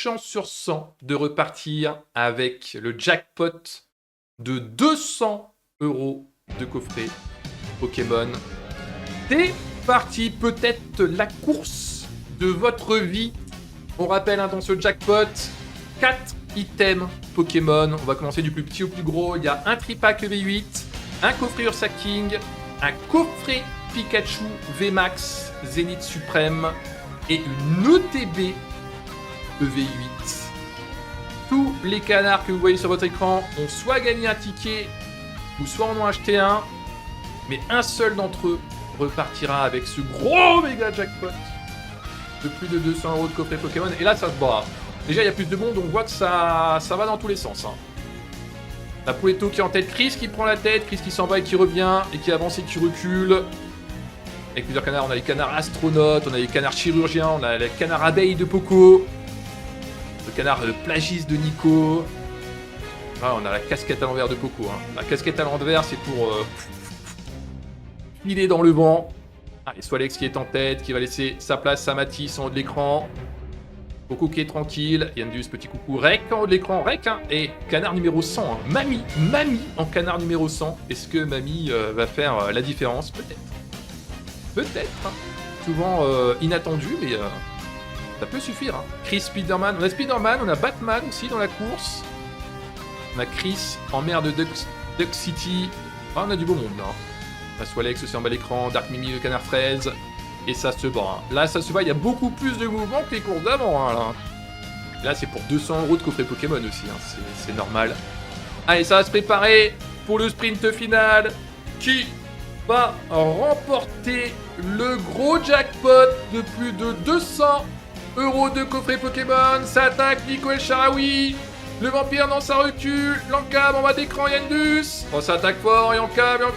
chances sur 100 de repartir avec le jackpot de 200 € de coffret Pokémon. C'est parti, peut-être la course de votre vie. On rappelle dans ce jackpot, 4 items Pokémon. On va commencer du plus petit au plus gros. Il y a un tripack EV8, un coffret Ursa King, un coffret Pikachu VMAX Zénith Suprême et une ETB EV8. Tous les canards que vous voyez sur votre écran ont soit gagné un ticket ou soit en ont acheté un, mais un seul d'entre eux repartira avec ce gros méga jackpot de plus de 200 € de coffret Pokémon. Et là, ça se bat. Déjà, il y a plus de monde, on voit que ça va dans tous les sens. La Pouletto qui est en tête, Chris qui prend la tête, Chris qui s'en va et qui revient, et qui avance et qui recule. Avec plusieurs canards, on a les canards astronautes, on a les canards chirurgiens, on a les canards abeilles de Poco, le canard plagiste de Nico. Ah, on a la casquette à l'envers de Poco. La casquette à l'envers, c'est pour filer dans le vent. Allez, Swalex qui est en tête, qui va laisser sa place à Matisse en haut de l'écran. Poco qui est tranquille, Yandus, petit coucou, Rek en haut de l'écran, Rek, et canard numéro 100, Mamie en canard numéro 100. Est-ce que Mamie va faire la différence? Peut-être, souvent inattendu, mais ça peut suffire. Chris Spiderman, on a Spiderman, on a Batman aussi dans la course. On a Chris en mer de Duck City, on a du beau monde là. On a Swalex aussi en bas d'écran, Dark Mimi le canard fraise. Et ça se bat. Là, ça se bat. Il y a beaucoup plus de mouvements que les courses d'avant. Là, c'est pour 200 € de coffret Pokémon aussi. C'est normal. Allez, ça va se préparer pour le sprint final. Qui va remporter le gros jackpot de plus de 200 € de coffret Pokémon? Ça attaque Nico El Sharawi. Le vampire dans sa recul. Lancab en bas d'écran, Yandus. Oh, ça attaque fort. Yankab. Oh.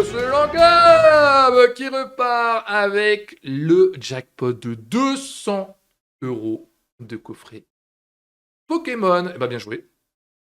C'est Lancab qui repart avec le jackpot de 200 € de coffret Pokémon. Eh ben, bien joué.